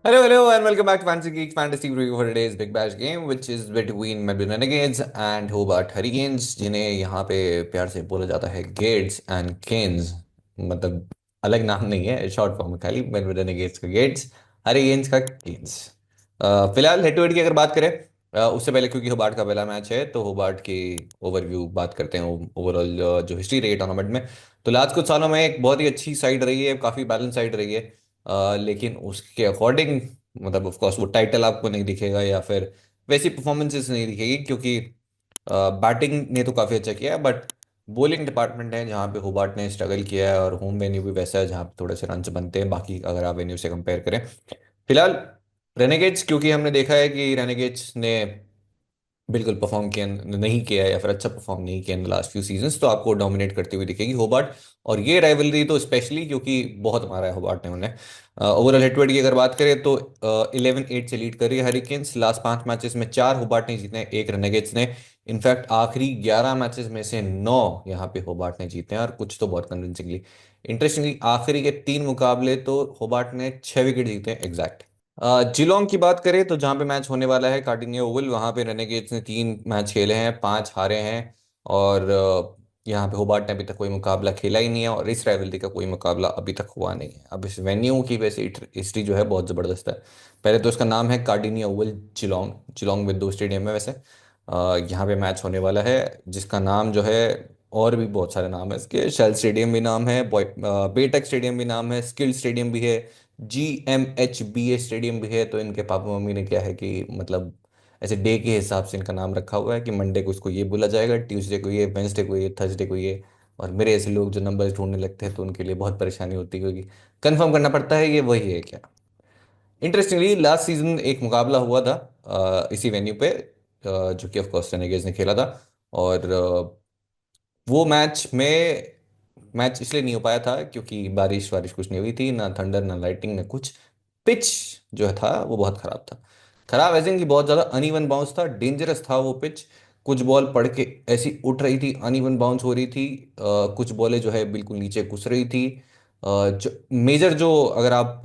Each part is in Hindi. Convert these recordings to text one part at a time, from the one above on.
Hello, and welcome back to Fantasy Geeks Fantasy Review for today's Big Bash game, which is between Melbourne Renegades and Hobart Hurricanes, जिन्हें यहाँ पे प्यार से बोला जाता है गेट्स एंड केन्स। मतलब अलग नाम नहीं है, शॉर्ट फॉर्म है खाली मेलबर्न रेनेगेड्स का गेट्स, हरिकेन्स का केन्स। फिलहाल हेड टू हेड की अगर बात करें, उससे पहले क्योंकि होबार्ट का पहला मैच है तो होबार्ट की ओवरव्यू बात करते हैं। ओवरऑल जो हिस्ट्री रही है टूर्नामेंट में, तो लास्ट कुछ सालों में एक बहुत ही अच्छी साइड रही है, काफ़ी बैलेंस साइड रही है। लेकिन उसके अकॉर्डिंग मतलब ऑफ कोर्स वो टाइटल आपको नहीं दिखेगा या फिर वैसी परफॉर्मेंसेस नहीं दिखेगी, क्योंकि बैटिंग ने तो काफ़ी अच्छा किया है, बट बॉलिंग डिपार्टमेंट है जहाँ पे होबार्ट ने स्ट्रगल किया है, और होम वेन्यू भी वैसा है जहाँ पे थोड़े से रन्स बनते हैं बाकी अगर आप वेन्यू से कंपेयर करें। फिलहाल रेनेगेट्स, क्योंकि हमने देखा है कि रेनेगेट्स ने बिल्कुल परफॉर्म किया नहीं किया है या फिर अच्छा परफॉर्म नहीं किया इन लास्ट फ्यू सीजन्स, तो आपको डोमिनेट करती हुई दिखेगी होबार्ट। और ये राइवलरी तो स्पेशली क्योंकि बहुत मारा है होबार्ट ने उन्हें। ओवरऑल हेड की अगर बात करें तो 11-8 से लीड कर रही है हरिकेन्स। लास्ट 5 मैचेस में 4 होबार्ट ने जीते हैं, एक रेनेगेट्स ने। इनफैक्ट आखिरी 11 मैचेस में से 9 यहाँ पे होबार्ट ने जीते हैं, और कुछ तो बहुत कन्विंसिंगली। इंटरेस्टिंगली आखिरी के 3 मुकाबले तो होबार्ट ने 6 विकेट जीते हैं एग्जैक्ट। जिलोंग की बात करें तो जहाँ पे मैच होने वाला है कार्डिनिया ओवल, वहाँ पे रेनेगेड्स ने 3 मैच खेले हैं, 5 हारे हैं। और यहाँ पे होबार्ट ने अभी तक कोई मुकाबला खेला ही नहीं है, और इस राइवलरी का कोई मुकाबला अभी तक हुआ नहीं है। अब इस वेन्यू की वैसे हिस्ट्री जो है बहुत ज़बरदस्त है। पहले तो इसका नाम है कार्डिनिया ओवल जिलोंग। जिलोंग में 2 स्टेडियम है वैसे। यहाँ पे मैच होने वाला है, जिसका नाम जो है, और भी बहुत सारे नाम है इसके। शेल स्टेडियम भी नाम है, बेटेक स्टेडियम भी नाम है, स्किल स्टेडियम भी है, GMHBA स्टेडियम भी है। तो इनके पापा मम्मी ने क्या है कि मतलब ऐसे डे के हिसाब से इनका नाम रखा हुआ है कि मंडे को इसको ये बोला जाएगा, ट्यूसडे को ये, वेंसडे को ये, थर्सडे को ये। और मेरे ऐसे लोग जो नंबर्स ढूंढने लगते हैं तो उनके लिए बहुत परेशानी होती है, क्योंकि कंफर्म करना पड़ता है ये वही है क्या। इंटरेस्टिंगली लास्ट सीजन एक मुकाबला हुआ था इसी वेन्यू पे, जो कि ऑफ कोर्स रेनेगेड्स ने खेला था। और वो मैच इसलिए नहीं हो पाया था क्योंकि बारिश वारिश कुछ नहीं हुई थी, ना थंडर ना लाइटिंग ना कुछ। पिच जो था वो बहुत खराब था। खराब ऐसे कि बहुत ज़्यादा अनइवन बाउंस था, डेंजरस था वो पिच। कुछ बॉल पड़ के ऐसी उठ रही थी, अनइवन बाउंस हो रही थी। कुछ बॉलें जो है बिल्कुल नीचे घुस रही थी। जो मेजर जो अगर आप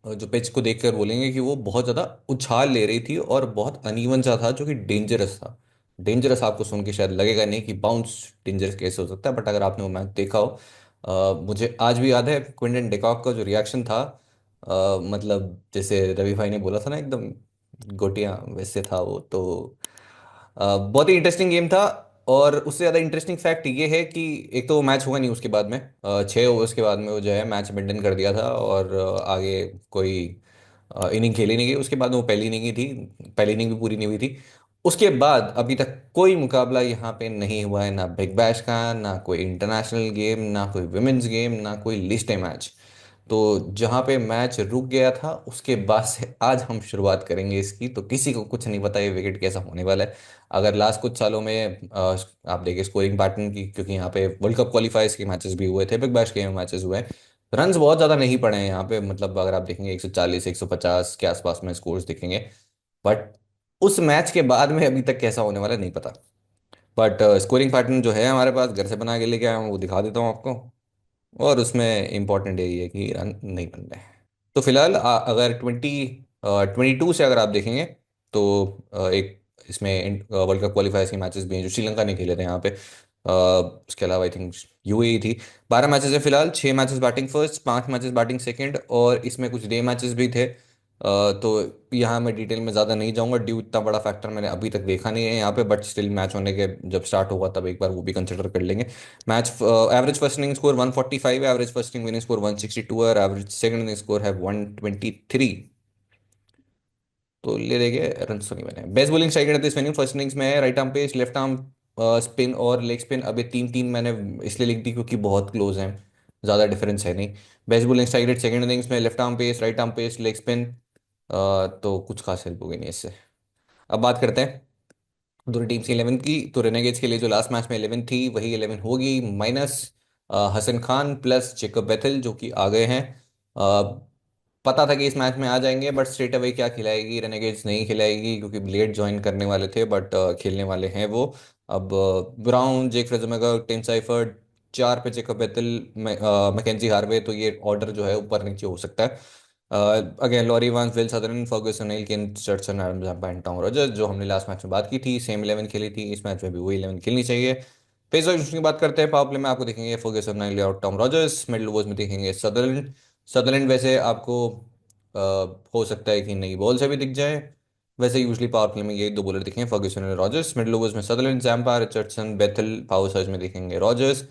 जो पिच को देखकर बोलेंगे कि वो बहुत ज़्यादा उछाल ले रही थी और बहुत अनइवन सा था, जो कि डेंजरस था। डेंजरस आपको सुन के शायद लगेगा नहीं कि बाउंस डेंजरस कैसे हो सकता है, बट अगर आपने वो मैच देखा हो, मुझे आज भी याद है क्विंटन डिकॉक का जो रिएक्शन था। मतलब जैसे रवि भाई ने बोला था ना, एकदम गोटियां, वैसे था वो तो। बहुत ही इंटरेस्टिंग गेम था। और उससे ज़्यादा इंटरेस्टिंग फैक्ट ये है कि एक तो वो मैच हुआ नहीं उसके बाद में, 6 ओवर्स के बाद में वो जो है मैच मेंटेन कर दिया था, और आगे कोई इनिंग खेली नहीं गई। उसके बाद में वो पहली इनिंग ही थी, पहली इनिंग भी पूरी नहीं हुई थी। उसके बाद अभी तक कोई मुकाबला यहाँ पे नहीं हुआ है, ना बिग बैश का, ना कोई इंटरनेशनल गेम, ना कोई विमेंस गेम, ना कोई लिस्ट मैच। तो जहाँ पे मैच रुक गया था उसके बाद से आज हम शुरुआत करेंगे इसकी, तो किसी को कुछ नहीं पता ये विकेट कैसा होने वाला है। अगर लास्ट कुछ सालों में आप देखिए स्कोरिंग पैटर्न की, क्योंकि यहाँ पे वर्ल्ड कप क्वालिफायर्स के मैचेस भी हुए थे, बिग बैश के मैचेस हुए हैं, रन्स बहुत ज़्यादा नहीं पड़े हैं यहाँ पे। मतलब अगर आप देखेंगे 140 150 के आसपास में स्कोर्स दिखेंगे। बट उस मैच के बाद में अभी तक कैसा होने वाला है नहीं पता। बट स्कोरिंग पैटर्न जो है हमारे पास घर से बना के लेके आया हूँ, वो दिखा देता हूँ आपको। और उसमें इम्पोर्टेंट यही है कि रन नहीं बन रहे हैं। तो फिलहाल अगर 22 से अगर आप देखेंगे तो एक इसमें वर्ल्ड कप क्वालिफायर्स के मैचेस भी हैं जो श्रीलंका ने खेले थे यहाँ पे। उसके अलावा आई थिंक यूएई थी। 12 मैचेस है फिलहाल, 6 matches batting first, 5 matches batting second, और इसमें कुछ डे मैचेस भी थे। तो यहाँ मैं डिटेल में ज़्यादा नहीं जाऊँगा, ड्यू इतना बड़ा फैक्टर मैंने अभी तक देखा नहीं है यहाँ पे, बट स्टिल मैच होने के जब स्टार्ट होगा तब एक बार वो भी कंसिडर कर लेंगे। Match average first inning score 145 है, average first inning winning score 162 है, और एवरेज सेकंड इनिंग स्कोर है 123। तो ले लेंगे, रन तो नहीं बने। बेस्ट बॉलिंग स्ट्राइक रेट इस इनिंग फर्स्ट इनिंग्स में है right arm pace, left arm spin और लेग स्पिन। अब ये 3-3 मैंने इसलिए लिख दी क्योंकि बहुत क्लोज हैं, ज़्यादा डिफरेंस है नहीं। Best bowling strike rate second innings में left arm pace, right arm pace, leg spin. तो कुछ खास हेल्प होगी नहीं इससे। अब बात करते हैं दोनों टीम्स की 11 की। तो रेनेगेड्स के लिए जो लास्ट मैच में 11 थी वही 11 होगी, minus Hasan Khan plus Jacob Bethell जो कि आ गए हैं। पता था कि इस मैच में आ जाएंगे, बट स्ट्रेट अवे क्या खिलाएगी रेनेगेड्स, नहीं खिलाएगी क्योंकि लेट ज्वाइन करने वाले थे, बट खेलने वाले हैं वो। अब ब्राउन, जेक फ्रेजमेगा, टिम साइफर्ड, 4 पे जेकब बेथल, मैकेंजी हार्वे, तो ये ऑर्डर जो है ऊपर नीचे हो सकता है। Again Laurie Vance, Will Sutherland, Ferguson, Nel, Kane, Richardson, Adam Zampa and Tom Rogers, जो हमने लास्ट मैच में बात की थी, सेम 11 खेली थी, इस मैच में भी वही 11 खेलनी चाहिए। पेस की बात करते हैं, पावर प्ले में आपको दिखेंगे फर्गुसन, नाइल और टॉम रॉजर्स, मिडिल ओवर्स में दिखेंगे सदरलैंड। सदरलैंड वैसे आपको हो सकता है कि नई बॉल से भी दिख जाए। वैसे यूजली पावर प्ले में ये दो बॉलर दिखेंगे, फर्गुसन और रॉजर्स। मिडिल ओवर्स में सदरलैंड, जैम्पा, रिचर्डसन, बेथल। पावर सर्ज में दिखेंगे रॉजर्स।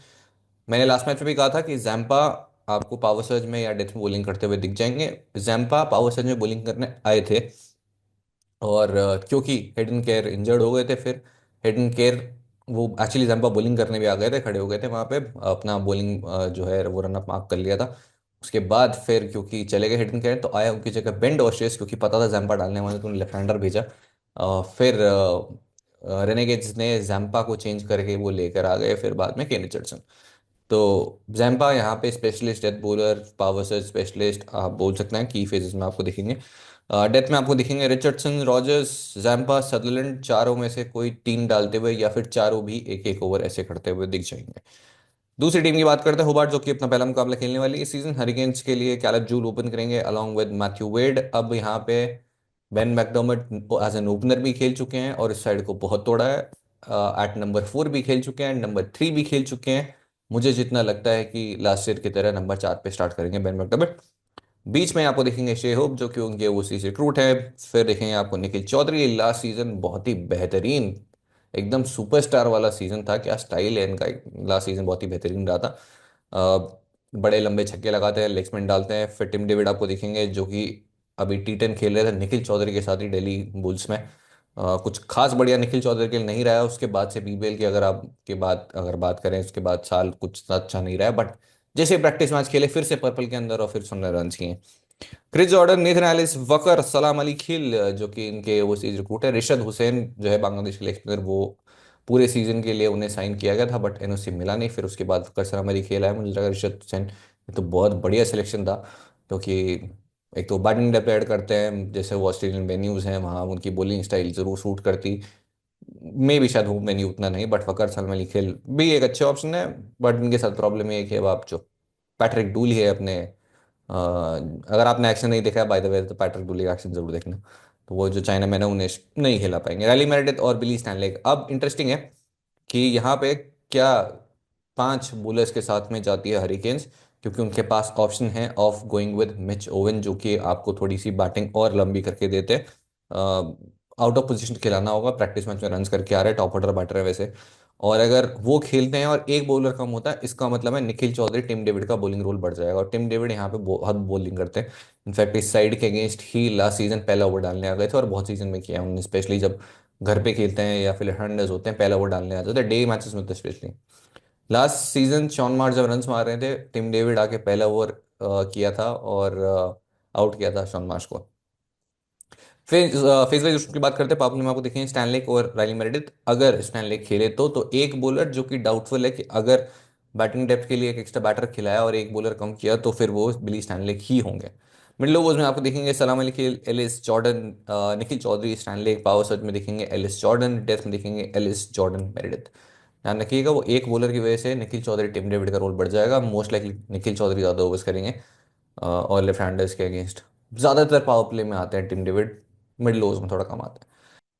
मैंने लास्ट मैच में भी कहा था कि जैम्पा आपको पावर सर्ज में या डेथ में बॉलिंग करते हुए दिख जाएंगे। जैम्पा पावर सर्ज में बॉलिंग करने आए थे, और क्योंकि हेडन केयर इंजर्ड हो गए थे, फिर हेडन केयर वो एक्चुअली जंपा बॉलिंग करने भी आ गए थे, खड़े हो गए थे वहां पे, अपना बॉलिंग जो है वो रन अप मार्क कर लिया था। उसके बाद फिर क्योंकि चले गए हेडन केयर, तो आया उनकी जगह बेन डॉर्शेस, क्योंकि पता था जंपा डालने वाले, तो उन्होंने लेफ्ट हैंडर भेजा। फिर रेनेगेड्स ने जंपा को चेंज करके वो लेकर आ गए, फिर बाद में केन रिचर्डसन। तो जैम्पा यहाँ पे specialist death bowler, power surge specialist आप बोल सकते हैं, की फेजेस में आपको दिखेंगे। डेथ में आपको दिखेंगे रिचर्डसन, रॉजर्स, जैम्पा, सदरलैंड, चारों में से कोई तीन डालते हुए, या फिर चारों भी एक एक ओवर ऐसे करते हुए दिख जाएंगे। दूसरी टीम की बात करते हैं, होबार्ट, जो कि अपना पहला मुकाबला खेलने वाली है इस सीजन। हरिकेन्स के लिए कैलेब जूल ओपन करेंगे अलॉन्ग विद मैथ्यू वेड। अब यहाँ पे Ben McDermott as an opener भी खेल चुके हैं और इस साइड को बहुत तोड़ा है। एट नंबर 4 भी खेल चुके हैं, नंबर 3 भी खेल चुके हैं। मुझे जितना लगता है कि लास्ट ईयर की तरह नंबर 4 पे स्टार्ट करेंगे बेन मैकडर्मट। बीच में आपको देखेंगे शे होप, जो कि उनके ओसी से रिक्रूट है। फिर देखेंगे आपको निखिल चौधरी, लास्ट सीजन बहुत ही बेहतरीन, एकदम सुपरस्टार वाला सीजन था, क्या स्टाइल है इनका। लास्ट सीजन बहुत ही बेहतरीन रहा था। बड़े लंबे छक्के लगाते हैं, लेग स्पिन डालते हैं। फिर टिम डेविड आपको दिखेंगे, जो कि अभी टी10 खेल रहे थे निखिल चौधरी के साथ ही दिल्ली बुल्स में। कुछ खास बढ़िया निखिल चौधरी के लिए नहीं रहा है, उसके बाद से बीबीएल की अगर बात करें, उसके बाद साल कुछ अच्छा नहीं रहा है, बट जैसे प्रैक्टिस मैच खेले फिर से पर्पल के अंदर और फिर 16 रन किए। क्रिस जॉर्डन, नेथन एलिस, वकर, सलाम अली खिल, जो कि इनके ओवरसीज रिक्रूट है। रिशद हुसैन जो है बांग्लादेश के लेग स्पिनर, वो पूरे सीजन के लिए उन्हें साइन किया गया था, बट एनओसी मिला नहीं। फिर उसके बाद वकर, सलाम अली खेल आया। मुझे लगा रिशद हुसैन ये तो बहुत बढ़िया सिलेक्शन था, क्योंकि एक तो बैटिंग डेप्थ ऐड करते हैं, जैसे वो ऑस्ट्रेलियन वेन्यूज़ हैं वहाँ उनकी बॉलिंग स्टाइल जरूर सूट करती। मे भी शायद वो वेन्यू उतना नहीं, बट वकर, सलाम अली खेल भी एक अच्छे ऑप्शन है। बट इनके साथ प्रॉब्लम ये है कि अब आप जो पैट्रिक डूली है अपने, अगर आपने एक्शन नहीं देखा बाय द वे, तो पैट्रिक डुली का एक्शन जरूर देखना। तो वो जो चाइना मैन है उन्हें नहीं खेला पाएंगे। रैली मेरेडिथ और बिली स्टैनले। अब इंटरेस्टिंग है कि यहाँ पे क्या 5 बॉलर्स के साथ में जाती है हरिकेन्स, क्योंकि उनके पास ऑप्शन है of going with Mitch oven, जो कि आपको थोड़ी सी बैटिंग और लंबी करके देते हैं। आउट ऑफ पोजीशन खिलाना होगा, प्रैक्टिस मैच में रन्स करके आ रहे हैं, टॉप ऑर्डर बैटर है वैसे। और अगर वो खेलते हैं और एक बॉलर कम होता है, इसका मतलब है निखिल चौधरी, टिम डेविड का बॉलिंग रोल बढ़ जाएगा, और टिम डेविड यहाँ पे बहुत बॉलिंग करते हैं। इनफैक्ट इस साइड के अगेंस्ट ही लास्ट सीजन पहला ओवर डालने आ गए थे, और बहुत सीजन में किया उन्होंने, स्पेशली जब घर पे खेलते हैं या फिर हंडर्स होते हैं, पहला ओवर डालने आते थे डे मैचेस में, तो specially last season Shaun Marsh जब रन्स मार रहे थे, टिम डेविड आके पहला ओवर किया था और आउट किया था शॉन मार्श को। फेज फेज वाइज उसकी बात करते हैं, पापुलर में आपको देखेंगे स्टैनलेक और राइली मेरेडिथ। अगर स्टैनलेक खेले तो एक बॉलर जो कि डाउटफुल है कि अगर बैटिंग डेप्थ के लिए एक एक्स्ट्रा बैटर खिलाया और एक बॉलर कम किया, तो फिर वो बिली स्टैनलेक ही होंगे। मिडिल ओवर्स में आपको देखेंगे Salamkheil, Ellis Jordan, Nikhil Chaudhary, Stanlake. Power surge में देखेंगे एलिस जॉर्डन, डेथ में देखेंगे एलिस जॉर्डन मेरेडिथ। ध्यान रखिएगा, वो एक बॉलर की वजह से निखिल चौधरी, टिम डेविड का रोल बढ़ जाएगा। मोस्ट लाइकली निखिल चौधरी ज़्यादा ओवर्स करेंगे और लेफ्ट हैंडर्स के अगेंस्ट ज़्यादातर पावर प्ले में आते हैं टिम डेविड, मिडिल ओवर्स में थोड़ा कम आते हैं।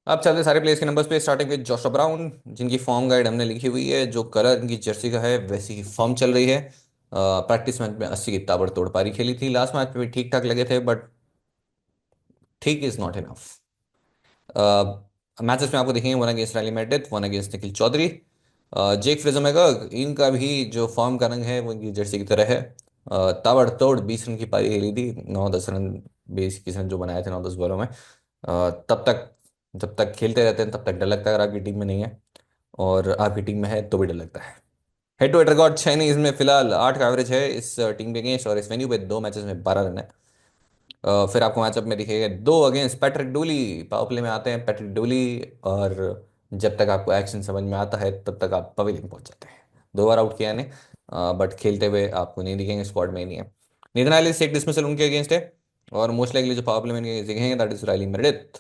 अब चलते हैं सारे प्लेयर्स के नंबर्स पे, स्टार्टिंग विद जोशा ब्राउन, जिनकी फॉर्म गाइड हमने लिखी हुई है, जो कलर इनकी जर्सी का है वैसी ही फॉर्म चल रही है। प्रैक्टिस मैच में 80 की ताबड़तोड़ पारी खेली थी, लास्ट मैच में भी ठीक ठाक लगे थे, बट ठीक इज नॉट इनफ। मैचेस में आपको देखेंगे one against Riley Meredith, one against Nikhil Chaudhary. Jake Fraser-McGurk, इनका भी जो फॉर्म का रंग है वो इनकी जर्सी की तरह है। ताबड़तोड़ 20 रन की पारी खेली थी, 9-10 रन, 20-21 रन जो बनाए थे 9-10 बॉलों में। तब तक जब तक खेलते रहते हैं तब तक डर लगता है, अगर आपकी टीम में नहीं है, और आपकी टीम में है तो भी डर लगता है। हेड टू हेड रिकॉर्ड चाइनीज में फिलहाल 8 का एवरेज है इस टीम के अगेंस्ट, और इस वेन्यू पे 2 मैचेस में 12 रन है। फिर आपको मैचअप में दिखेगा 2 against Patrick duly, power play में आते हैं पैट्रिक डूली, और जब तक आपको एक्शन समझ में आता है तब तक आप पवेलियन पहुंच जाते हैं। 2 बार आउट किया ने, बट खेलते हुए आपको नहीं दिखेंगे, स्क्वाड में ही नहीं है। नीदरलैंड्स एलिस एक डिसमिसल उनके अगेंस्ट है, और मोस्ट लाइकली जो पावर प्ले में इनके against दिखेंगे दैट इज राइली मेरेडिथ।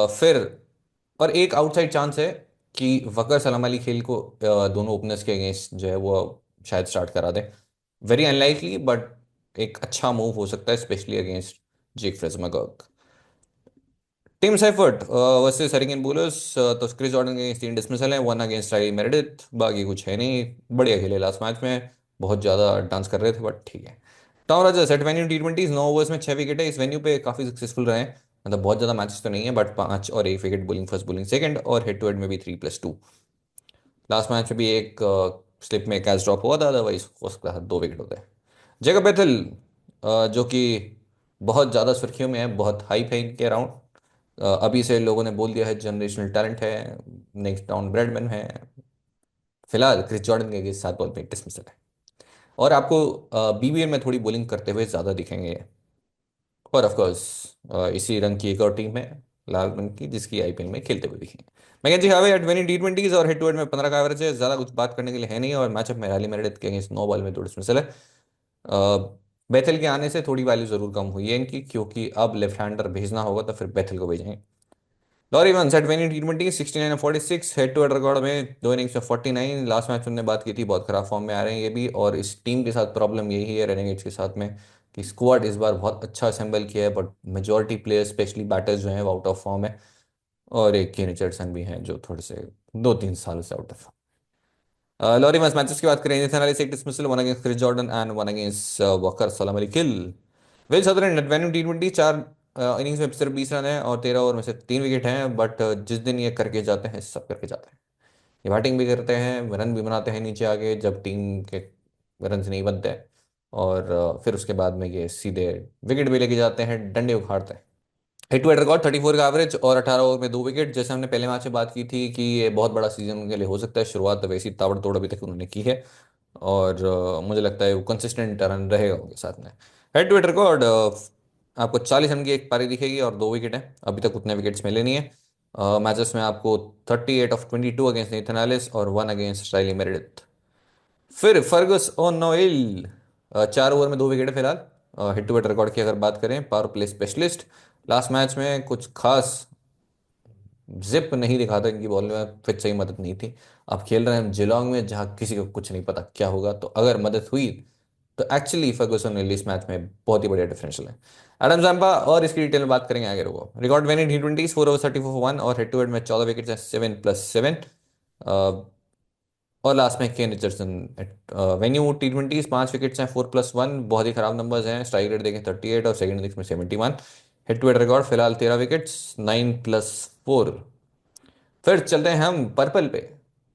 फिर और एक आउटसाइड चांस है कि वकर, सलाम अली खेल को दोनों ओपनर्स के अगेंस्ट जो है वो शायद स्टार्ट करा दें। वेरी अनलाइकली, बट एक अच्छा मूव हो सकता है, स्पेशली अगेंस्ट जेक फ्रेजमगर्ग। टीम सेफर्ट वर्सेस हरिकेन बुलर्स, तो क्रिस जॉर्डन के 3 डिसमिसल हैं, 1 अगेंस्ट राई मेरेडिथ, बाकी कुछ है नहीं। बढ़िया खेले लास्ट मैच में, बहुत ज़्यादा डांस कर रहे थे बट ठीक है। Tom Rogers at venue T20, 9 overs में 6 विकेट है, इस वेन्यू पे काफ़ी सक्सेसफुल रहे हैं। मतलब बहुत ज़्यादा मैचेस तो नहीं है बट 5 और 1 wicket, bowling first bowling second, और हेड टू हेड में भी 3+2। लास्ट मैच में भी एक स्लिप में कैच ड्रॉप हुआ था, अदरवाइज उसके साथ 2 विकेट होते हैं। जैकब बेथल, जो कि बहुत ज़्यादा सुर्खियों में है, बहुत हाइप है इनके अराउंड। अभी से लोगों ने बोल दिया है जनरेशनल टैलेंट है, नेक्स्ट डाउन ब्रेडमैन है। फिलहाल क्रिस जॉर्डन के 7 बॉल में डिसमिसल है। और आपको BBL में थोड़ी बॉलिंग करते हुए ज़्यादा दिखेंगे। और ऑफ कोर्स इसी रंग की एक और टीम है, लाल रंग की, जिसकी IPL में खेलते हुए दिखेंगे। मैकेंजी हावे एट वेनी T20s और हेड टू हेड में 15 का एवरेज है, ज़्यादा कुछ बात करने के लिए है नहीं। और मैचअप में रैली मेरेडिथ के अगेंस्ट 9 बॉल में 2 डिसमिसल है। बेथल के आने से थोड़ी वैल्यू जरूर कम हुई है इनकी, क्योंकि अब लेफ्ट हैंडर भेजना होगा तो फिर बेथल को भेजेंगे। लॉरी वन सेट वेनी T20, 69 और 46, हेड टू हेड रिकॉर्ड में 2 इनिंग्स में 49। लास्ट मैच हमने बात की थी, बहुत खराब फॉर्म में आ रहे हैं ये भी। और इस टीम के साथ प्रॉब्लम यही है रेनेगेट्स के साथ में, कि स्क्वाड इस बार बहुत अच्छा असेंबल किया है but majority players specially batters जो हैं वो आउट ऑफ फॉर्म है। और एक केन रिचर्डसन भी हैं जो थोड़े से 2-3 साल से आउट ऑफ। लॉरी वंस मैचेस की बात करें, Nathan Ellis 1 dismissal, 1 against Chris Jordan and 1 against Waqar Salamkheil. Will Sutherland venue T20, 4 innings में सिर्फ 20 रन है और 13 ओवर में से 3 विकेट हैं। बट जिस दिन ये करके जाते हैं, सब करके जाते हैं। ये बैटिंग भी करते हैं, रन भी बनाते हैं नीचे आके जब टीम के रन नहीं बनते हैं। और फिर उसके बाद में ये सीधे विकेट भी लेके जाते हैं, डंडे उखाड़ते हैं। हेड टू हेड रिकॉर्ड 34 का एवरेज और 18 ओवर में 2 विकेट। जैसे हमने पहले मैच में बात की थी कि ये बहुत बड़ा सीजन उनके लिए हो सकता है, शुरुआत तो वैसी ताबड़तोड़ अभी तक उन्होंने की है। और मुझे लगता है वो कंसिस्टेंट रन रहेगा उनके साथ में। हेड टू हेड रिकॉर्ड आपको 40 रन की एक पारी दिखेगी और 2 विकेट है, अभी तक उतने विकेट्स मिले नहीं है मैचेस में आपको। 38 ऑफ 22 अगेंस्ट नेथन एलिस और 1 अगेंस्ट राइली मेरेडिथ। फिर फर्गस ओनोइल, 4 ओवर में 2 विकेट है फिलहाल। हेड टू हेड रिकॉर्ड की अगर बात करें, power play specialist. Last match में कुछ खास जिप नहीं दिखा था इनकी बॉल में, फिर सही मदद नहीं थी। अब खेल रहे हैं हम जिलोंग में, जहाँ किसी को कुछ नहीं पता क्या होगा, तो अगर मदद हुई तो एक्चुअली फर्गूसन ने इस मैच में बहुत ही बढ़िया डिफरेंशियल है। एडम जैम्पा, और इसकी डिटेल में बात करेंगे आगे, रुको। Record winning T20, 4 over 34 for 1, और हेड टू हेड में 14 विकेट है, 7+7। और लास्ट में केन रिचर्डसन वेन्यू T20, 5 विकेट्स हैं, 4+1, बहुत ही खराब नंबर्स हैं। स्ट्राइक रेट देखें 38 और सेकंड इनिंग्स में 71। हेड टू हेड रिकॉर्ड फिलहाल 13 विकेट्स, 9+4। फिर चलते हैं हम पर्पल पे।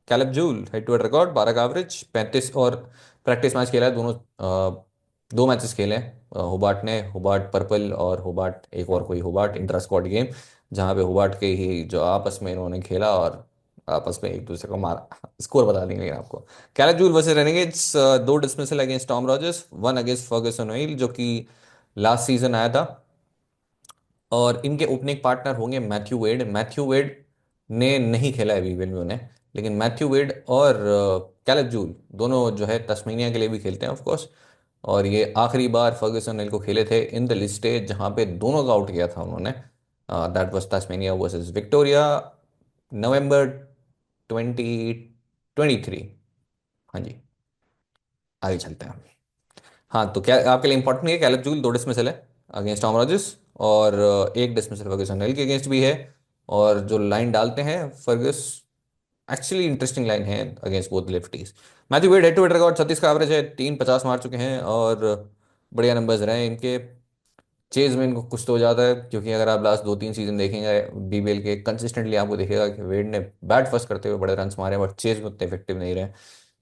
Caleb Jewell, head to head record 12 का एवरेज, 35। और प्रैक्टिस मैच खेला है दोनों, 2 मैचेस खेले हैं होबार्ट ने, होबार्ट पर्पल और होबार्ट एक और कोई होबार्ट इंट्रा स्क्वाड गेम, जहाँ पे होबार्ट के ही जो आपस में इन्होंने खेला और आपस में एक दूसरे को मारा। स्कोर बता देंगे लेकिन आपको। कैलब joule versus Renegades, 2 dismissal against Tom Rogers, 1 against Fergusson oil, जो कि लास्ट सीजन आया था। और इनके ओपनिंग पार्टनर होंगे मैथ्यू वेड। मैथ्यू वेड ने नहीं खेला है वीवेल ने, लेकिन मैथ्यू वेड और कैलेब जूल दोनों जो है तस्मेनिया के लिए भी खेलते हैं ऑफ कोर्स। और ये आखिरी बार फर्गुसन नेल को खेले थे इन द लिस्ट, जहाँ पे दोनों का आउट किया था उन्होंने। दैट वाज तस्मेनिया वर्सेस विक्टोरिया, नवंबर 2023। हाँ जी, आगे चलते हैं। हाँ, तो क्या आपके लिए इंपॉर्टेंट है, कैलेब जूल 2 डिसमिसल है अगेंस्ट टॉम रॉजर्स, और 1 डिसमिसल फर्गुसन हिल के अगेंस्ट भी है। और जो लाइन डालते हैं फर्गस, एक्चुअली इंटरेस्टिंग लाइन है against both lefties. Matthew Wade head to head record 36 का एवरेज है, 350 मार चुके हैं और बढ़िया नंबर्स रहे हैं इनके। चेज में इनको कुछ तो हो जाता है, क्योंकि अगर आप लास्ट 2-3 सीजन देखेंगे BBL के, कंसिस्टेंटली आपको दिखेगा कि वेड ने बैट फर्स्ट करते हुए बड़े रन मारे, बट चेज में उतने इफेक्टिव नहीं रहे।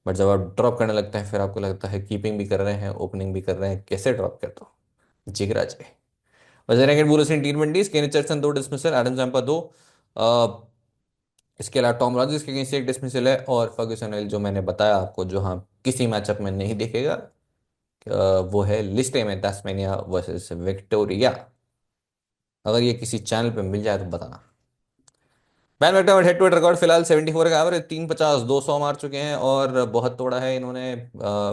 बट जब आप ड्रॉप करने लगते हैं, फिर आपको लगता है कीपिंग भी कर रहे हैं, ओपनिंग भी कर रहे हैं, कैसे ड्रॉप कर दो, जिगरा जाए। वजह बुलस in T20, Kane Richardson 2 dismissal, Adam Zampa 2। इसके अलावा टॉम रॉजर्स के अगेंस्ट 1 डिसमिसल है, और फर्गुसन हिल जो मैंने बताया आपको, जो हाँ किसी मैचअप में नहीं दिखेगा, वो है लिस्टे में तस्मेनिया वर्सेस विक्टोरिया। अगर ये किसी चैनल पे मिल जाए तो बताना। Ben McDermott head to head record फिलहाल 74 का एवरेज, 350, 200 मार चुके हैं और बहुत तोड़ा है इन्होंने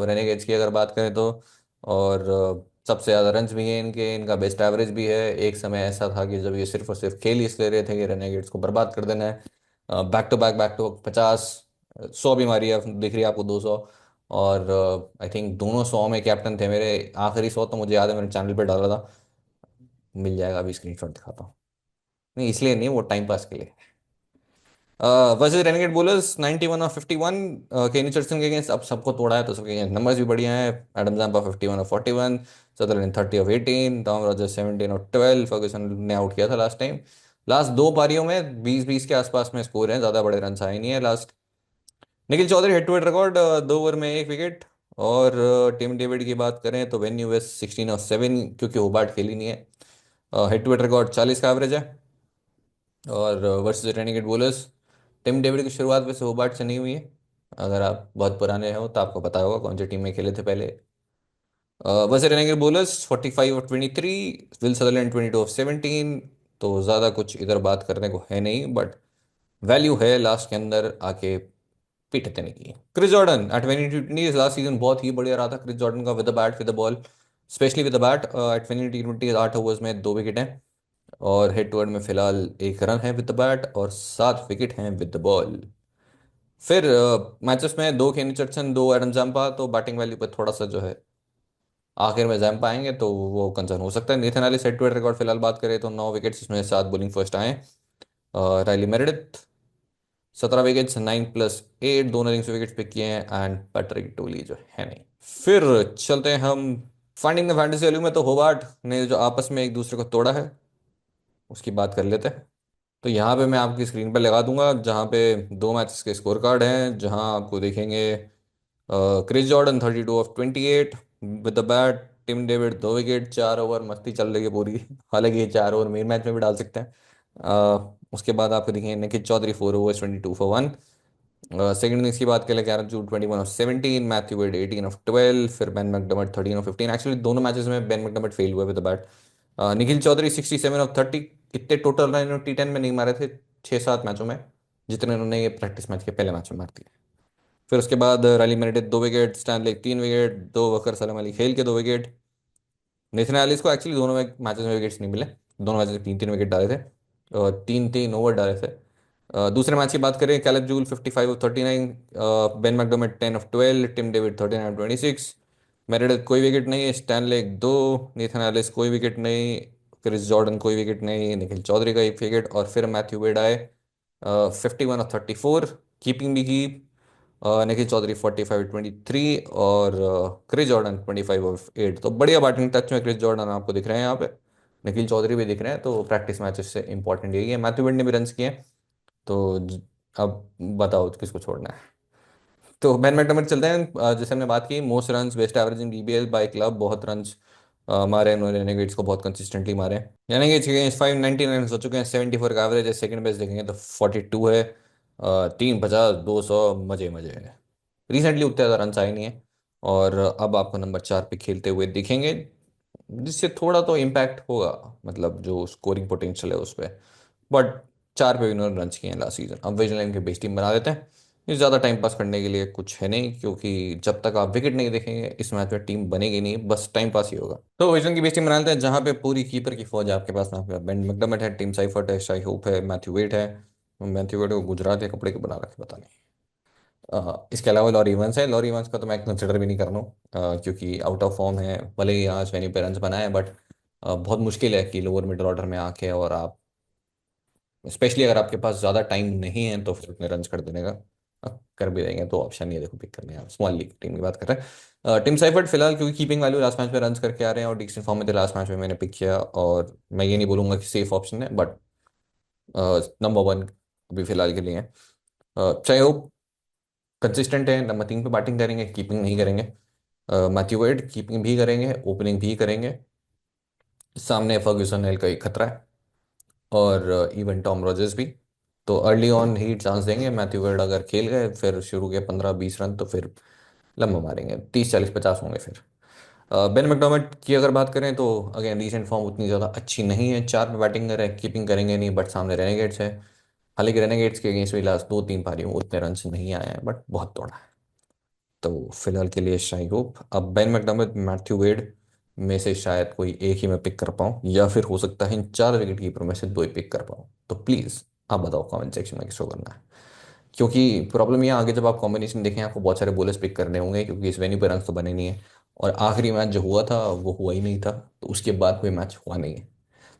रेनेगेड्स की अगर बात करें तो। और सबसे ज़्यादा रन्स भी हैं इनके, इनका बेस्ट एवरेज भी है। एक समय ऐसा था कि जब ये सिर्फ और सिर्फ खेल ही इसलिए रहे थे कि रेनेगेड्स को बर्बाद कर देना है। बैक टू बैक 50, 100 भी मारी है, दिख रही है आपको 200। और आई थिंक दोनों 100 में कैप्टन थे मेरे। आखिरी 100 तो मुझे याद है मैंने चैनल पे डाला था। मिल जाएगा, अभी स्क्रीनशॉट दिखाता हूँ। नहीं इसलिए नहीं, वो टाइम पास के लिए। वर्सेस रेनेगेड बोलर्स 91 और 51। केनी चर्चन के अगेंस्ट अब सबको तोड़ा है तो सबके अगेंस्ट नंबर्स भी बढ़िया हैं। एडम जम्पा 51 और 41, सदरलैंड 30 ऑफ 18, टॉम रॉजर्स 17 और 12। फर्गुसन ने आउट किया था लास्ट टाइम। लास्ट दो पारियों में 20-20 के आसपास में स्कोर हैं, ज़्यादा बड़े रन आए नहीं है last. Nikhil Chaudhary head to head record, 2 over में 1 विकेट। और टिम डेविड की बात करें तो वेन्यू वेस्ट 16 और 7, क्योंकि होबार्ट खेली नहीं है। हेड टू हेड रिकॉर्ड 40 का एवरेज है। और versus Renegade bowlers, Tim David की शुरुआत वैसे होबार्ट से नहीं हुई है। अगर आप बहुत पुराने हो तो आपको पता होगा कौन सी टीम में खेले थे पहले। वर्सेस रेनेगेड बोलर्स 45 और 23, विल सदरलैंड 22 ऑफ 17। तो ज़्यादा कुछ इधर बात करने को है नहीं, बट वैल्यू है लास्ट के अंदर आके पीटते नहीं की। Chris Jordan at 20 last season बहुत ही बढ़िया रहा था क्रिस जॉर्डन का, with the bat with the ball, specially with the bat. At 20 8 overs में 2 विकेट हैं। और हेड टू हेड में फिलहाल 1 रन है विद द बैट और 7 विकेट हैं विद द बॉल। फिर मैचेस में 2 केनी चर्चन 2 एडम जाम्पा, तो बैटिंग वैल्यू पे थोड़ा सा जो है आखिर में जाम्पा आएंगे तो वो कंसर्न हो सकता है। Nathan Ellis head to head record फिलहाल बात करें तो 9 विकेट्स, इसमें 7 बॉलिंग फर्स्ट आए। रायली मेरेडिथ 17 विकेट्स, 9 + 8, दोनों इनिंग्स विकेट पिक किए हैं। एंड पैट्रिक टोली जो है नहीं। फिर चलते हैं हम फाइंडिंग द फैंटेसी वैल्यू में, तो होबार्ट ने जो आपस में एक दूसरे को तोड़ा है उसकी बात कर लेते हैं। तो यहाँ पे मैं आपकी स्क्रीन पर लगा दूंगा जहाँ पे 2 मैचेस के स्कोर कार्ड हैं, जहाँ आपको देखेंगे Chris Jordan 32 off 28 with the bat. Tim David 2 wicket, 4 over, मस्ती चल रही है पूरी। हालांकि ये 4 ओवर मेन मैच में भी डाल सकते हैं। उसके बाद आपको दिखेंगे Nikhil Chaudhary 4 over 22 for 1। Second innings की बात करें, Caleb Jewell 21 of 17, Matthew Wade 18 of 12, फिर बेन मैकडर्मट 13 ऑफ 15। एक्चुअली दोनों मैचेस में बेन मैकडर्मट फेल हुए with the bat. Nikhil Chaudhary 67 of 30। इतने टोटल रन T10 में नहीं मारे थे 6-7 मैचों में, जितने उन्होंने ये प्रैक्टिस मैच के पहले मैच में मार दिए। फिर उसके बाद रैली मेरिडिथ 2 विकेट, स्टैनलेक 3 विकेट, दो वकर सलम अली खेल के 2 विकेट। नेथन एलिस को एक्चुअली दोनों मैचेस में विकेट्स नहीं मिले, दोनों मैचेस में 3-3 विकेट डाले थे और 3-3 ओवर डाले थे। दूसरे मैच की बात करें, Caleb Jewell 55 off 39, Ben McDermott 10 off 12, Tim David 13 off 26। Meredith कोई विकेट नहीं, स्टैनलेक 2, नेथन एलिस कोई विकेट नहीं, क्रिस जॉर्डन कोई विकेट नहीं, निखिल चौधरी का 1 विकेट। और फिर मैथ्यू वेड आए 51 ऑफ 34, कीपिंग भी की। निखिल चौधरी 45-23 और क्रिस जॉर्डन 25 ऑफ 8। तो बढ़िया बैटिंग टच में क्रिस जॉर्डन आपको दिख रहे हैं यहाँ पे, निखिल चौधरी भी दिख रहे हैं। तो प्रैक्टिस मैचेस से इंपॉर्टेंट यही है, मैथ्यू वेड ने भी रन्स किए हैं। तो अब बताओ किसको छोड़ना है। तो बेन मैकडर्मट चलते हैं। जैसे हमने बात की, most runs best average in BBL by club, बहुत रन्स मारे हैं उन्होंने, रेनेगेड्स को बहुत कंसिस्टेंटली मारे हैं। रेनेगेड्स के 599 रन हो चुके हैं, 74 का एवरेज है। सेकंड बेस्ट देखेंगे तो 42 है। 350, 200, मजे मजे है। रिसेंटली उतने ज़्यादा रन आए नहीं है। और अब आपको नंबर 4 पे खेलते हुए दिखेंगे, जिससे थोड़ा तो इम्पैक्ट होगा, मतलब जो स्कोरिंग पोटेंशियल है उस पर। बट 4 पे भी उन्होंने रन किए हैं लास्ट सीजन। अब विजन के बेस टीम बना देते हैं। ये ज़्यादा टाइम पास करने के लिए कुछ है नहीं, क्योंकि जब तक आप विकेट नहीं देखेंगे इस मैच में टीम बनेगी नहीं, बस टाइम पास ही होगा। तो विजन की बेस टीम बना लेते हैं, जहाँ पे पूरी कीपर की फौज है आपके पास में। आपके बेन मैकडर्मट है, टीम साइफर्ट है, शाई होप है, मैथ्यू वेट है। मैथ्यू वेट को गुजरात के कपड़े को बना रखे पता नहीं। इसके अलावा लॉरी इवंस है। लॉरी इवंस का तो मैं कंसिडर भी नहीं कर रहा हूँ, क्योंकि आउट ऑफ फॉर्म है। भले ही आज वेन्यू पे रन बनाए, बट बहुत मुश्किल है कि लोअर मिडिल ऑर्डर में आके और आप, स्पेशली अगर आपके पास ज़्यादा टाइम नहीं है तो फिर उतने रन कर देने का कर भी देंगे तो ऑप्शन नहीं है देखो पिक करने का। स्मॉल लीग टीम की बात कर रहे हैं। टिम साइफर्ट फिलहाल, क्योंकि कीपिंग वैल्यू लास्ट मैच में रन करके आ रहे हैं और डिसेंट फॉर्म में थे लास्ट मैच में, मैंने पिक किया। और मैं ये नहीं बोलूंगा कि सेफ ऑप्शन है, बट नंबर 1 अभी फिलहाल के लिए है। चाहे वो कंसिस्टेंट है, नंबर 3 पे बैटिंग करेंगे, कीपिंग नहीं करेंगे। मैथ्यू वेड कीपिंग भी करेंगे, ओपनिंग भी करेंगे। सामने फर्ग्यूसन हिल का एक खतरा है, और इवन टॉम रॉजर्स भी। तो अर्ली ऑन ही चांस देंगे। मैथ्यू वेड अगर खेल गए फिर शुरू के 15-20 रन, तो फिर लंबा मारेंगे, 30-40-50 होंगे फिर। बेन मैकडर्मट की अगर बात करें तो अगेन रीसेंट फॉर्म उतनी ज़्यादा अच्छी नहीं है। 4 पे बैटिंग करें, कीपिंग करेंगे नहीं, बट सामने रेनेगेट्स है। हालांकि रेनेगेट्स के अगेंस्ट भी लास्ट 2-3 पारियों में उतने रन नहीं आए हैं, बट बहुत तोड़ा है। तो फिलहाल के लिए शाई होप। अब बेन मैकडर्मट, मैथ्यू वेड में से शायद कोई एक ही मैं पिक कर पाऊँ, या फिर हो सकता है इन 4 विकेट कीपर में से 2 ही पिक कर पाऊँ। तो प्लीज़ आप बताओ कमेंट सेक्शन में किसको करना है। क्योंकि प्रॉब्लम ये आगे जब आप कॉम्बिनेशन देखें आपको बहुत सारे बॉलर्स पिक करने होंगे, क्योंकि इस वेन्यू पर रन तो बने नहीं है। और आखिरी मैच जो हुआ था वो हुआ ही नहीं था, तो उसके बाद कोई मैच हुआ नहीं है।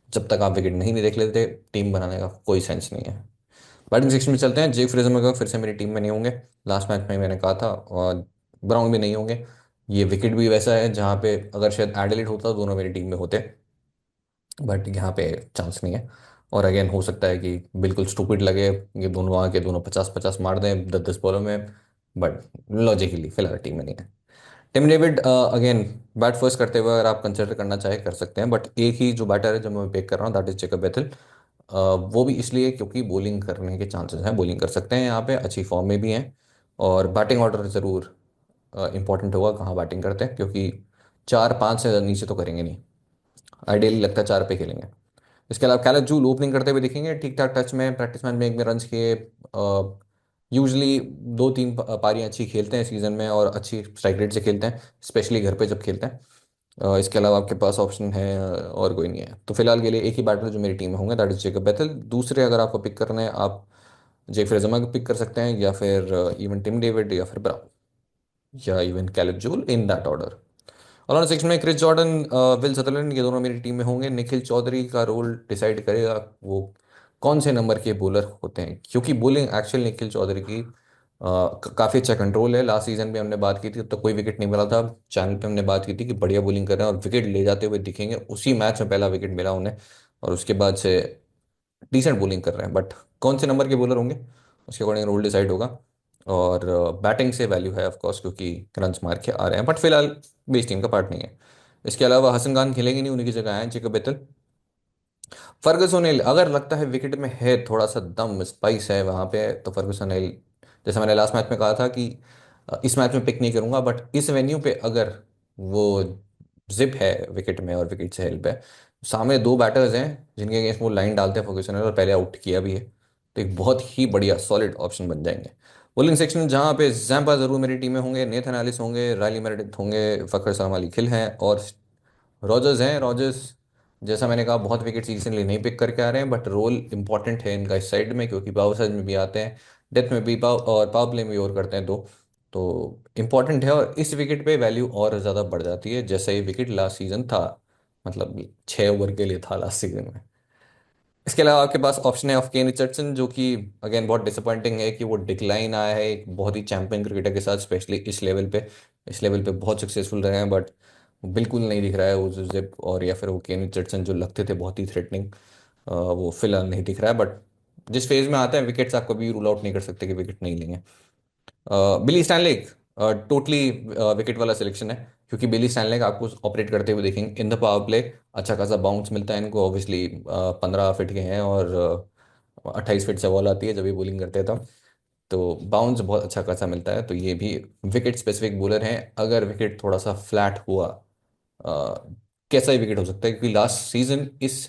जब तक आप विकेट नहीं देख लेते टीम बनाने का कोई सेंस नहीं है। बैटिंग सेक्शन में चलते हैं। जे फ्रेजर फिर से मेरी टीम में नहीं होंगे। लास्ट मैच में मैंने कहा था, और ब्राउन भी नहीं होंगे। ये विकेट भी वैसा है जहाँ पे अगर शायद एडिलेड होता तो दोनों मेरी टीम में होते, बट यहाँ पे चांस नहीं है। और अगेन हो सकता है कि बिल्कुल स्टूपिड लगे, ये दोनों आके दोनों 50-50 मार दें 10-10 बॉलों में, बट लॉजिकली फिलहाल टीम में नहीं है। Tim David again bat first करते हुए अगर आप कंसिडर करना चाहे कर सकते हैं, बट एक ही जो बैटर है जो मैं पिक कर रहा हूँ दैट इज जेकब बेथल। वो भी इसलिए क्योंकि बॉलिंग करने के चांसेस हैं, बॉलिंग कर सकते हैं यहाँ पे, अच्छी फॉर्म में भी हैं। और बैटिंग ऑर्डर ज़रूर इंपॉर्टेंट होगा कहाँ बैटिंग करते हैं, क्योंकि 4-5 से नीचे तो करेंगे नहीं। आइडियली लगता है 4 पे खेलेंगे। इसके अलावा कैलत जूल ओपनिंग करते हुए दिखेंगे, ठीक ठाक टच में, प्रैक्टिस मैच में एक में रन किए। यूजली 2-3 पारियां अच्छी खेलते हैं सीजन में, और अच्छी स्ट्राइक रेट से खेलते हैं, स्पेशली घर पे जब खेलते हैं। इसके अलावा आपके पास ऑप्शन है और कोई नहीं है, तो फिलहाल के लिए एक ही बैटर जो मेरी टीम में होंगे दैट इज जेकब बेथल। दूसरे अगर आपको पिक करने हैं, आप जे फ्रेजमा को पिक कर सकते हैं, या फिर इवन टिम डेविड, या फिर ब्राउन, या even Caleb Jewell, in that order. All-round section में क्रिस जॉर्डन, विल सदरलैंड, ये दोनों मेरी टीम में होंगे। निखिल चौधरी का रोल डिसाइड करेगा वो कौन से नंबर के बॉलर होते हैं, क्योंकि बॉलिंग एक्चुअल निखिल चौधरी की काफ़ी अच्छा कंट्रोल है। लास्ट सीजन भी हमने बात की थी, तब तो कोई विकेट नहीं मिला था। चैनल पे हमने बात की थी कि बढ़िया बॉलिंग कर रहे हैं और विकेट ले जाते हुए दिखेंगे। उसी मैच में पहला विकेट मिला उन्हें, और उसके बाद से डिसेंट बॉलिंग कर रहे हैं, बट कौन से नंबर के बॉलर होंगे उसके अकॉर्डिंग रोल डिसाइड होगा। और बैटिंग से वैल्यू है ऑफ कोर्स, क्योंकि रन्स मार के आ रहे हैं, बट फिलहाल बेस टीम का पार्ट नहीं है। इसके अलावा हसन खान खेलेंगे नहीं, उन्हीं की जगह आए जेकब बेथल। फर्गस ओनेल अगर लगता है विकेट में है थोड़ा सा दम स्पाइस है वहाँ पे, तो फर्गस ओनेल, जैसे मैंने लास्ट मैच में कहा था कि इस मैच में पिक नहीं करूंगा, बट इस वेन्यू पे अगर वो जिप है विकेट में और विकेट से हेल्प है, सामने दो बैटर्स हैं जिनके अगेंस्ट वो लाइन डालते हैं फर्गस ओनेल, और पहले आउट किया भी है, तो एक बहुत ही बढ़िया सॉलिड ऑप्शन बन जाएंगे। बॉलिंग सेक्शन जहाँ पे जैम्पा जरूर मेरी टीम में होंगे, नेथन एलिस होंगे, रायली मेरेडिथ होंगे, फखर सलाम अली खिल हैं, और रॉजर्स हैं। रॉजर्स जैसा मैंने कहा बहुत विकेट रिसेंटली नहीं पिक करके आ रहे हैं, बट रोल इंपॉर्टेंट है इनका इस साइड में, क्योंकि पावर साइड में भी आते हैं, डेथ में भी, पावर और पावर प्ले में भी ओवर करते हैं तो इंपॉर्टेंट है। और इस विकेट पे वैल्यू और ज़्यादा बढ़ जाती है, जैसा ये विकेट लास्ट सीजन था, मतलब 6 ओवर के लिए था लास्ट सीजन में। इसके अलावा आपके पास ऑप्शन है ऑफ केन रिचर्डसन, जो कि अगेन बहुत डिसअपॉइंटिंग है कि वो डिक्लाइन आया है एक बहुत ही चैंपियन क्रिकेटर के साथ, स्पेशली इस लेवल पे बहुत सक्सेसफुल रहे हैं, बट बिल्कुल नहीं दिख रहा है वो जो जिप और या फिर वो केन रिचर्डसन जो लगते थे बहुत ही थ्रेटनिंग, वो फिलहाल नहीं दिख रहा है। बट जिस फेज में आते हैं विकेट्स, आप कभी रूल आउट नहीं कर सकते कि विकेट नहीं लेंगे। बिली स्टैनलेक टोटली विकेट वाला सिलेक्शन है, क्योंकि बिली स्टैनलेक आपको ऑपरेट करते हुए देखेंगे इन द पावर प्ले। अच्छा खासा बाउंस मिलता है इनको, ऑब्वियसली 15 फीट के हैं, और 28 फीट से बॉल आती है जब ये बॉलिंग करते हैं तब, तो बाउंस बहुत अच्छा खासा मिलता है। तो ये भी विकेट स्पेसिफिक बॉलर हैं। अगर विकेट थोड़ा सा फ्लैट हुआ, कैसा ही विकेट हो सकता है, क्योंकि लास्ट सीजन इस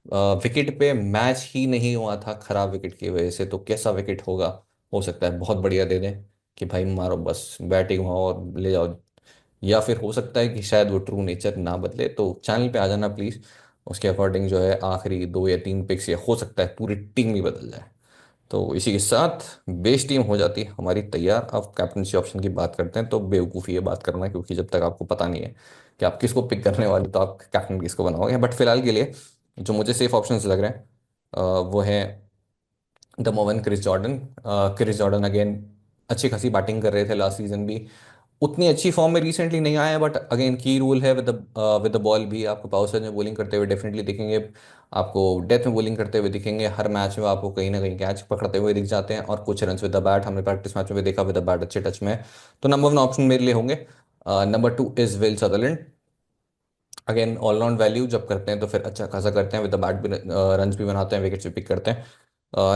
विकेट पे मैच ही नहीं हुआ था खराब विकेट की वजह से, तो कैसा विकेट होगा, हो सकता है बहुत बढ़िया दे दें कि भाई मारो बस बैटिंग हो और ले जाओ। या फिर हो सकता है कि शायद वो ट्रू नेचर ना बदले, तो चैनल पे आ जाना प्लीज़। उसके अकॉर्डिंग जो है आखिरी 2 या 3 पिक्स, या हो सकता है पूरी टीम ही बदल जाए। तो इसी के साथ बेस टीम हो जाती है हमारी तैयार। अब कैप्टनसी ऑप्शन की बात करते हैं, तो बेवकूफ़ी है बात करना, क्योंकि जब तक आपको पता नहीं है कि आप किसको पिक करने वाले, तो आप कैप्टन किसको बनाओगे। बट फिलहाल के लिए जो मुझे सेफ ऑप्शंस लग रहे हैं, वो है द मोवन Chris Jordan. Chris Jordan again अच्छी खासी बैटिंग कर रहे थे लास्ट सीजन भी, उतनी अच्छी फॉर्म में रिसेंटली नहीं आया, बट अगेन की रूल है विद द बॉल भी आपको पावर सर्ज में बॉलिंग करते हुए डेफिनेटली दिखेंगे, आपको डेथ में बॉलिंग करते हुए दिखेंगे। हर मैच में आपको कहीं ना कहीं कैच पकड़ते हुए दिख जाते हैं, और कुछ रन विद द बैट हमने प्रैक्टिस मैच में भी देखा, विद द बैट अच्छे टच में है। तो नंबर 1 ऑप्शन मेरे लिए होंगे। Number 2 is Will Sutherland. Again allround value जब करते हैं तो फिर अच्छा खासा करते हैं, विद द बैट भी रन भी बनाते हैं, विकेट्स भी पिक करते हैं।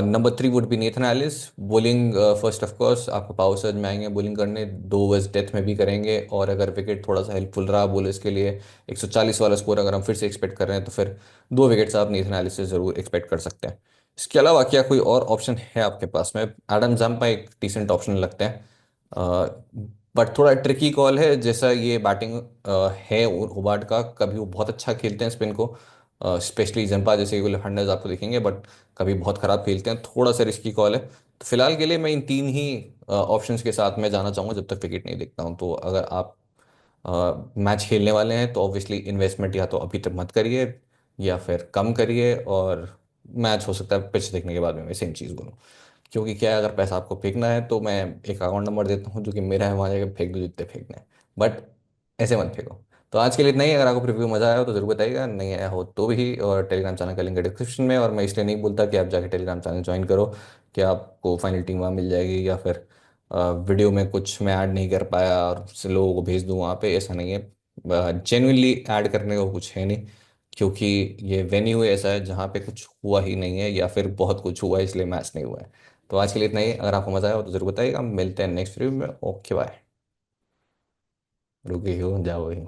Number 3 would be Nathan Ellis. Bowling first of course आपको पावर सर्ज में आएंगे बॉलिंग करने, 2 ओवर्स डेथ में भी करेंगे, और अगर विकेट थोड़ा सा हेल्पफुल रहा बॉलर्स के लिए, 140 वाला स्कोर अगर हम फिर से एक्सपेक्ट कर रहे हैं, तो फिर 2 विकेट्स आप नेथन एलिस से ज़रूर एक्सपेक्ट कर सकते हैं। इसके अलावा क्या कोई और ऑप्शन है आपके पास में? एडम जम्पा एक डिसेंट ऑप्शन लगते हैं, बट थोड़ा ट्रिकी कॉल है, जैसा ये बैटिंग है और होबार्ट का, कभी वो बहुत अच्छा खेलते हैं स्पिन को, स्पेशली जंपा जैसे लेफ्ट हैंडर्स आपको दिखेंगे, बट कभी बहुत ख़राब खेलते हैं, थोड़ा सा रिस्की कॉल है। तो फिलहाल के लिए मैं इन तीन ही ऑप्शंस के साथ मैं जाना चाहूँगा जब तक क्रिकेट नहीं देखता हूँ। तो अगर आप मैच खेलने वाले हैं तो ऑब्वियसली इन्वेस्टमेंट या तो अभी तक मत करिए या फिर कम करिए, और मैच हो सकता है पिच देखने के बाद में मैं सेम चीज़ बोलूँ। क्योंकि क्या है, अगर पैसा आपको फेंकना है तो मैं एक अकाउंट नंबर देता हूँ जो कि मेरा है, वहाँ जाकर फेंक दो जितने फेंकना है, बट ऐसे मत फेंको। तो आज के लिए इतना ही। अगर आपको रिव्यू मजा आया हो तो जरूर बताइएगा, नहीं आया हो तो भी। और टेलीग्राम चैनल का लिंक है डिस्क्रिप्शन में, और मैं इसलिए नहीं बोलता कि आप जाके टेलीग्राम चैनल ज्वाइन करो कि आपको फाइनल टीम वहाँ मिल जाएगी, या फिर वीडियो में कुछ मैं ऐड नहीं कर पाया और से लोगों को भेज दूँ वहाँ पे, ऐसा नहीं है। जेन्युइनली ऐड करने को कुछ है नहीं, क्योंकि ये वेन्यू ऐसा है जहाँ पे कुछ हुआ ही नहीं है, या फिर बहुत कुछ हुआ है इसलिए मैच नहीं हुआ है। तो आज के लिए इतना ही। अगर आपको मजा आया हो तो जरूर बताइएगा। मिलते हैं नेक्स्ट वीडियो में। Okay bye. रुके हो जाओ ही।